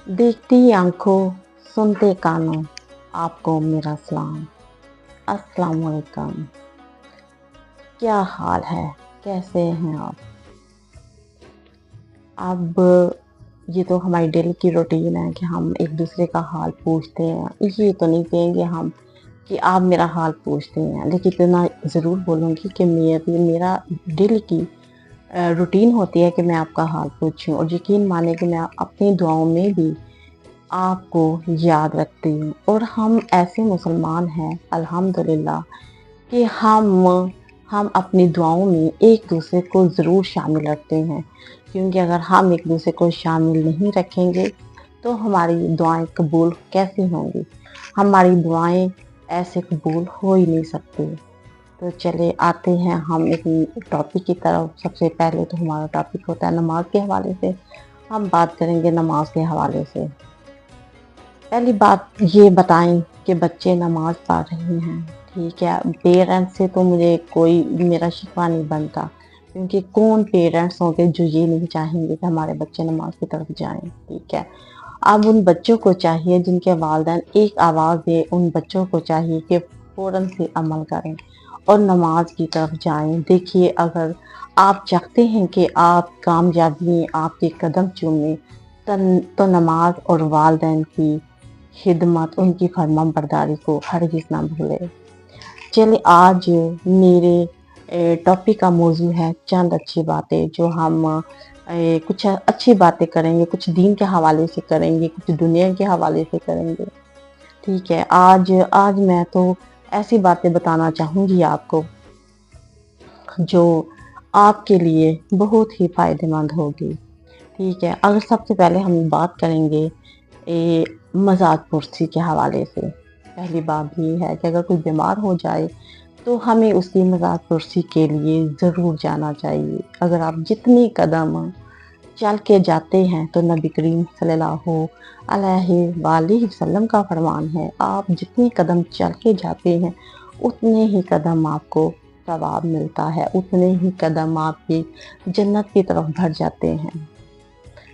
देखती आंखों, सुनते कानों, आपको मेरा सलाम। अस्सलाम वालेकुम। क्या हाल है? कैसे हैं आप? अब ये तो हमारी डेली की रूटीन है कि हम एक दूसरे का हाल पूछते हैं। ये तो नहीं कहेंगे हम कि आप मेरा हाल पूछते हैं, लेकिन इतना ज़रूर बोलूँगी कि मेरा डेली की रूटीन होती है कि मैं आपका हाल पूछूँ, और यकीन माने कि मैं अपनी दुआओं में भी आपको याद रखती हूँ। और हम ऐसे मुसलमान हैं अल्हम्दुलिल्लाह कि हम अपनी दुआओं में एक दूसरे को ज़रूर शामिल रखते हैं, क्योंकि अगर हम एक दूसरे को शामिल नहीं रखेंगे तो हमारी दुआएं कबूल कैसी होंगी? हमारी दुआएं ऐसे कबूल हो ही नहीं सकती। तो चले आते हैं हम एक टॉपिक की तरफ। सबसे पहले तो हमारा टॉपिक होता है नमाज के हवाले से। हम बात करेंगे नमाज के हवाले से। पहली बात ये बताएं कि बच्चे नमाज पढ़ रहे हैं, ठीक है। पेरेंट्स से तो मुझे कोई मेरा शिकवा नहीं बनता, क्योंकि कौन पेरेंट्स होंगे जो ये नहीं चाहेंगे कि हमारे बच्चे नमाज की तरफ जाएं, ठीक है। अब उन बच्चों को चाहिए जिनके वालिदैन एक आवाज़ दे, उन बच्चों को चाहिए कि फ़ौरन से अमल करें और नमाज की तरफ जाएं। देखिए, अगर आप चाहते हैं कि आप कामयाबी आपके कदम चूमें, तो नमाज और वालिदैन की खिदमत, उनकी फरमाबरदारी को हरगिज़ ना भूलें। चलिए, आज मेरे टॉपिक का मौजू है चंद अच्छी बातें, जो हम कुछ अच्छी बातें करेंगे, कुछ दीन के हवाले से करेंगे, कुछ दुनिया के हवाले से करेंगे, ठीक है। आज आज मैं तो ऐसी बातें बताना चाहूँगी आपको जो आपके लिए बहुत ही फ़ायदेमंद होगी, ठीक है। अगर सबसे पहले हम बात करेंगे मज़ाक कुर्सी के हवाले से। पहली बात ये है कि अगर कोई बीमार हो जाए तो हमें उसकी मज़ाक कुर्सी के लिए ज़रूर जाना चाहिए। अगर आप जितनी कदम चल के जाते हैं तो नबी करीम सल्लल्लाहु अलैहि वसल्लम का फरमान है, आप जितनी कदम चल के जाते हैं उतने ही कदम आपको सवाब मिलता है, उतने ही कदम आपकी जन्नत की तरफ बढ़ जाते हैं।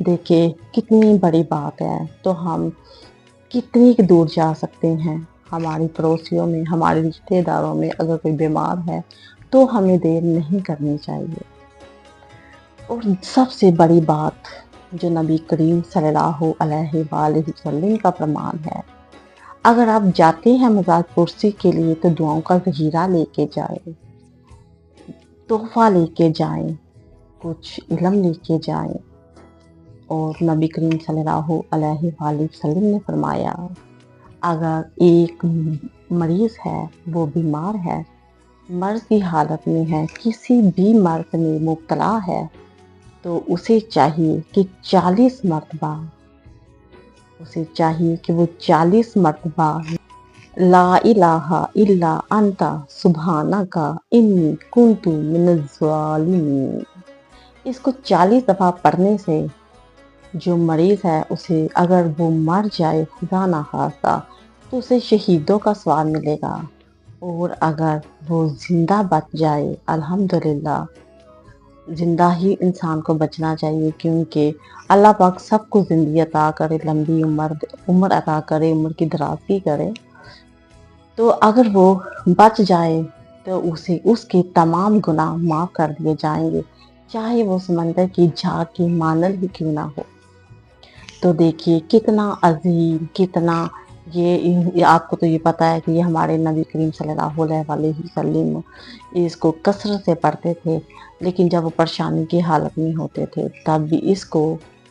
देखिए, कितनी बड़ी बात है। तो हम कितनी दूर जा सकते हैं। हमारी पड़ोसियों में, हमारे रिश्तेदारों में अगर कोई बीमार है तो हमें देर नहीं करनी चाहिए। और सबसे बड़ी बात जो नबी करीम सल्लल्लाहु अलैहि वसल्लम का प्रमाण है, अगर आप जाते हैं मज़ार कुर्सी के लिए तो दुआओं का ज़खीरा लेके जाएं, तोहफा लेके जाएं, कुछ इल्म लेके जाएं। और नबी करीम सल्लल्लाहु अलैहि वसल्लम ने फरमाया, अगर एक मरीज़ है, वो बीमार है, मर्ज़ की हालत में है, किसी भी मर्ज़ में मुब्तला है, तो उसे चाहिए कि 40 मरतबा वो 40 मरतबा ला इलाहा इल्ला अंता सुब्हानका इन्नी कुन्तु मिनज़ ज़ालिमीन। इसको 40 दफ़ा पढ़ने से जो मरीज़ है, उसे अगर वो मर जाए खुदा ना खास्ता तो उसे शहीदों का सवाब मिलेगा। और अगर वो ज़िंदा बच जाए, अल्हम्दुलिल्लाह, ज़िंदा ही इंसान को बचना चाहिए, क्योंकि अल्लाह पाक सबको ज़िंदगी अता करे, लंबी उम्र अता करे, उम्र की दराज़गी करे। तो अगर वो बच जाए तो उसके तमाम गुनाह माफ़ कर दिए जाएंगे, चाहे वो समंदर की झाग की मानल ही क्यों ना हो। तो देखिए, कितना अजीम, कितना ये आपको तो ये पता है कि ये हमारे नबी करीम सल्लल्लाहु अलैहि वसल्लम इसको कसरत से पढ़ते थे, लेकिन जब वो परेशानी की हालत में होते थे तब भी इसको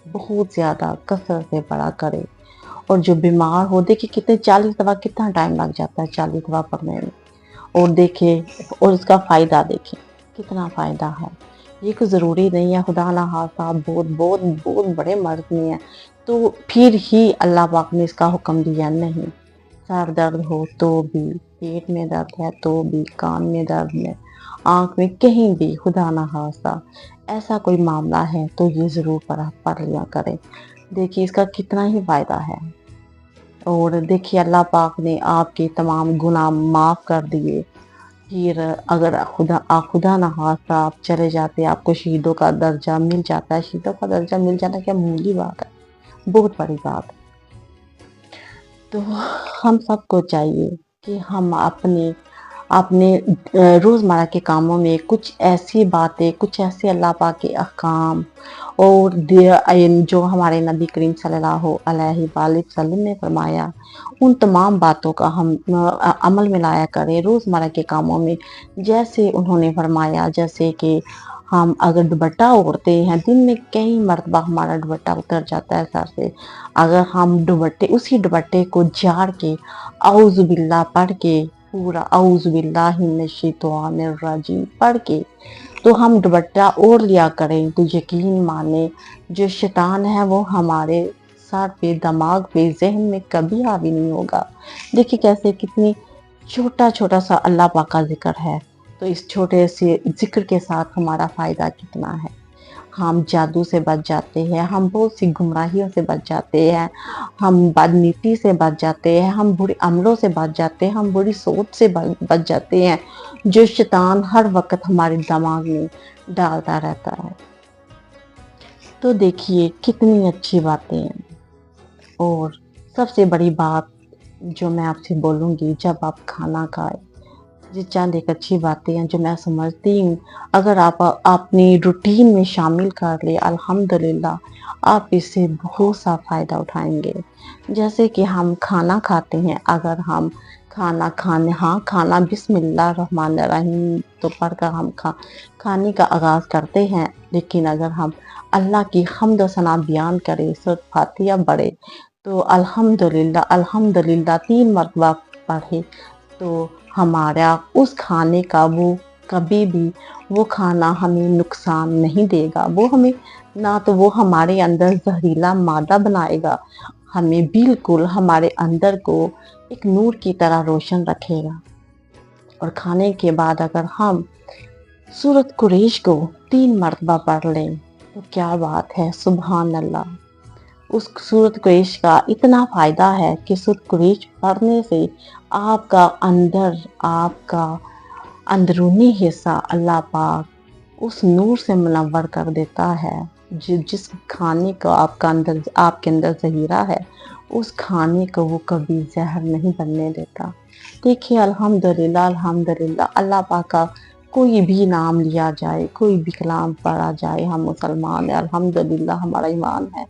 बहुत ज़्यादा कसरत से पढ़ा करें। और जो बीमार हो, देखिए कितने 40 दफ़ा कितना टाइम लग जाता है 40 दफ़ा पढ़ने में। और देखिए, और इसका फ़ायदा देखिए कितना फ़ायदा है। ये कोई ज़रूरी नहीं है खुदा ना खास्ता बहुत बहुत बहुत बड़े मर्ज़ में है तो फिर ही अल्लाह पाक ने इसका हुक्म दिया, नहीं। सर दर्द हो तो भी, पेट में दर्द है तो भी, कान में दर्द है, आँख में, कहीं भी खुदा ना खास्ता ऐसा कोई मामला है तो ये ज़रूर पढ़ लिया करें। देखिए, इसका कितना ही फ़ायदा है। और देखिए, अल्लाह पाक ने आपके तमाम गुनाह माफ़ कर दिए। फिर अगर खुदा ना खास्ता आप चले जाते, आपको शहीदों का दर्जा मिल जाता है। शहीदों का दर्जा मिल जाना क्या मामूली बात है, बहुत बड़ी बात। तो हम सबको चाहिए कि हम अपने अपने रोज़मर्रा के कामों में कुछ ऐसी बातें, कुछ ऐसे अल्लाह पाक के अहकाम और जो हमारे नबी करीम सल्लल्लाहु अलैहि वसल्लम ने फरमाया, उन तमाम बातों का हम अमल में लाया करें रोज़मर्रा के कामों में। जैसे उन्होंने फरमाया, जैसे कि हम अगर दुपट्टा ओढ़ते हैं, दिन में कई मर्तबा हमारा दुपट्टा उतर जाता है सर से। अगर हम उसी दुपट्टे को झाड़ के औज़ु बिल्लाह पढ़ के, पूरा औज़ु बिल्लाहि मिनश शैतानिर रजीम पढ़ के तो हम दुपट्टा ओढ़ लिया करें, तो यकीन माने जो शैतान है वो हमारे सर पे, दिमाग पे, ज़हन में कभी हावी नहीं होगा। देखिए कैसे कितनी छोटा-छोटा सा अल्लाह पाक का ज़िक्र है, तो इस छोटे से ज़िक्र के साथ हमारा फ़ायदा कितना है। हम जादू से बच जाते हैं, हम बहुत सी गुमराहियों से बच जाते हैं, हम बदनीति से बच जाते हैं, हम बुरे अमलों से बच जाते हैं, हम बुरी सोच से बच जाते हैं, जो शैतान हर वक़्त हमारे दिमाग में डालता रहता है। तो देखिए कितनी अच्छी बातें हैं। और सबसे बड़ी बात जो मैं आपसे बोलूँगी, जब आप खाना खाएँ, ये चंद एक अच्छी बातें हैं जो मैं समझती हूँ, अगर आप अपनी रूटीन में शामिल कर ले, अल्हम्दुलिल्लाह आप इससे बहुत सा फ़ायदा उठाएँगे। जैसे कि हम खाना खाते हैं, अगर हम खाना बिस्मिल्लाह रहमान रहीम तो पढ़कर हम खाने का आगाज़ करते हैं, लेकिन अगर हम अल्लाह की हम्द व सना बयान करें, सूरत फातिहा पढ़े, तो अल्हम्दुलिल्लाह 3 मरतबा पढ़े, तो हमारा उस खाने का कभी भी वो खाना हमें नुकसान नहीं देगा। वो हमें ना तो वो हमारे अंदर जहरीला मादा बनाएगा, हमें बिल्कुल हमारे अंदर को एक नूर की तरह रोशन रखेगा। और खाने के बाद अगर हम सूरत कुरैश को 3 मरतबा पढ़ लें, तो क्या बात है, सुभान अल्लाह। उस सूरत कुरैश का इतना फ़ायदा है कि सूरत कुरैश पढ़ने से आपका अंदरूनी हिस्सा अल्लाह पाक उस नूर से मुनव्वर कर देता है। जिस खाने का आपके अंदर ज़हीरा है, उस खाने को वो कभी ज़हर नहीं बनने देता। देखिए अल्हम्दुलिल्लाह अल्लाह पाक का कोई भी नाम लिया जाए, कोई भी कलाम पढ़ा जाए, हम मुसलमान हैं, अल्हम्दुलिल्लाह हमारा ईमान है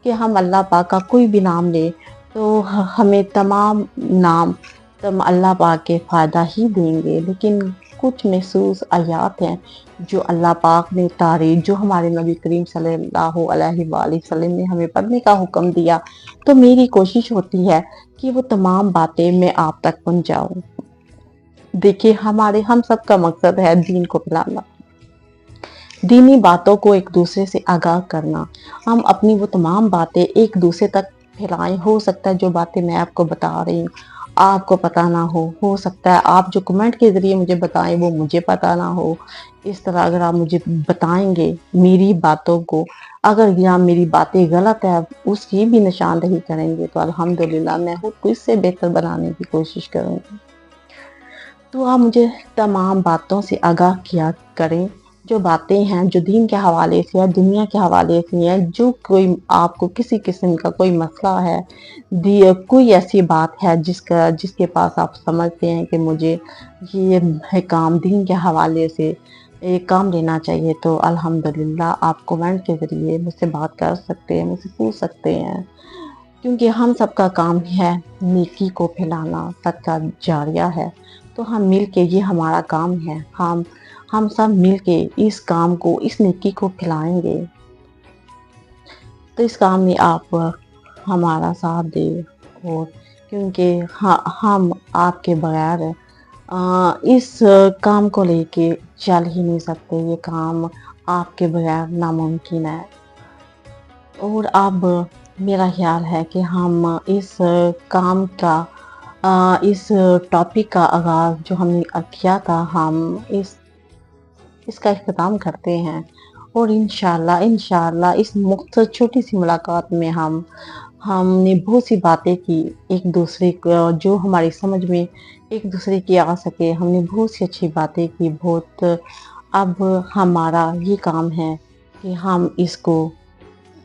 कि हम अल्लाह पाक का कोई भी नाम ले तो हमें तमाम नाम अल्लाह पाक के फ़ायदा ही देंगे। लेकिन कुछ महसूस आयात हैं जो अल्लाह पाक ने जो हमारे नबी करीम सल्लल्लाहु अलैहि वसल्लम ने हमें पढ़ने का हुक्म दिया, तो मेरी कोशिश होती है कि वो तमाम बातें मैं आप तक पहुँचाऊँ। देखिए हम सब का मकसद है दीन को फैलाना, दीनी बातों को एक दूसरे से आगाह करना। हम अपनी वो तमाम बातें एक दूसरे तक फैलाएं। हो सकता है जो बातें मैं आपको बता रही हूँ आपको पता ना हो सकता है आप जो कमेंट के ज़रिए मुझे बताएं वो मुझे पता ना हो। इस तरह अगर आप मुझे बताएंगे मेरी बातों को, अगर या मेरी बातें गलत है उसकी भी निशानदेही करेंगे, तो अल्हम्दुलिल्लाह मैं खुद को इससे बेहतर बनाने की कोशिश करूँगी। तो आप मुझे तमाम बातों से आगाह किया करें, जो बातें हैं जो दीन के हवाले से या दुनिया के हवाले से हैं, जो कोई आपको किसी किस्म का कोई मसला है, कोई ऐसी बात है जिसके पास आप समझते हैं कि मुझे ये काम दीन के हवाले से एक काम लेना चाहिए, तो अल्हम्दुलिल्लाह आप कमेंट के ज़रिए मुझसे बात कर सकते हैं, मुझसे पूछ सकते हैं, क्योंकि हम सबका काम है नेकी को फैलाना, सदका जारिया है। तो हम मिल के, ये हमारा काम है, हम सब मिल के इस काम को, इस नेकी को फैलाएंगे। तो इस काम में आप हमारा साथ दें, और क्योंकि हम आपके बगैर इस काम को लेके चल ही नहीं सकते, ये काम आपके बगैर नामुमकिन है। और अब मेरा ख्याल है कि हम इस काम का इस टॉपिक का आगाज़ जो हमने किया था, हम इसका इख्तिताम करते हैं। और इंशाअल्लाह इस मुख्तसर छोटी सी मुलाकात में हमने बहुत सी बातें की, एक दूसरे को जो हमारी समझ में एक दूसरे की आ सके, हमने बहुत सी अच्छी बातें की। अब हमारा ये काम है कि हम इसको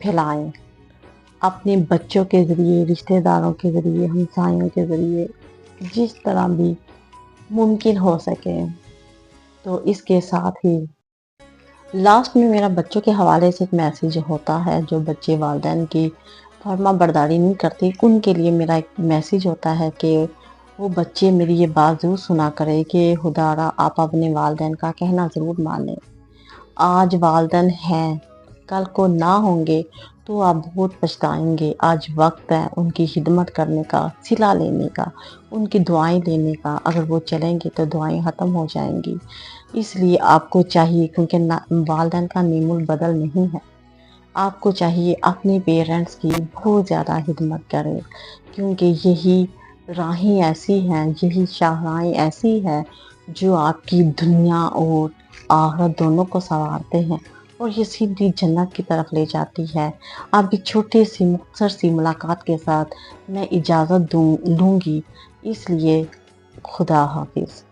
फैलाएं। اپنے بچوں کے ذریعے، رشتہ داروں کے ذریعے، ہمسایوں کے ذریعے جس طرح بھی ممکن ہو سکے۔ تو اس کے ساتھ ہی لاسٹ میں میرا بچوں کے حوالے سے ایک میسیج ہوتا ہے، جو بچے والدین کی فرما برداری نہیں کرتے ان کے لیے میرا ایک میسیج ہوتا ہے کہ وہ بچے میری یہ بات ضرور سنا کرے کہ خدارا آپ اپنے والدین کا کہنا ضرور مانیں۔ آج والدین ہیں، کل کو نہ ہوں گے تو آپ بہت پچھتائیں گے۔ آج وقت ہے ان کی خدمت کرنے کا، صلہ لینے کا، ان کی دعائیں لینے کا۔ اگر وہ چلیں گے تو دعائیں ختم ہو جائیں گی۔ اس لیے آپ کو چاہیے، کیونکہ والدین کا نعم البدل نہیں ہے، آپ کو چاہیے اپنے پیرنٹس کی بہت زیادہ خدمت کریں، کیونکہ یہی راہیں ایسی ہیں، یہی شاہراہیں ایسی ہیں جو آپ کی دنیا اور آخرت دونوں کو سنوارتے ہیں اور یہ سیدھی جنت کی طرف لے جاتی ہے۔ آپ کی چھوٹی سی مختصر سی ملاقات کے ساتھ میں اجازت لوں گی، اس لیے خدا حافظ۔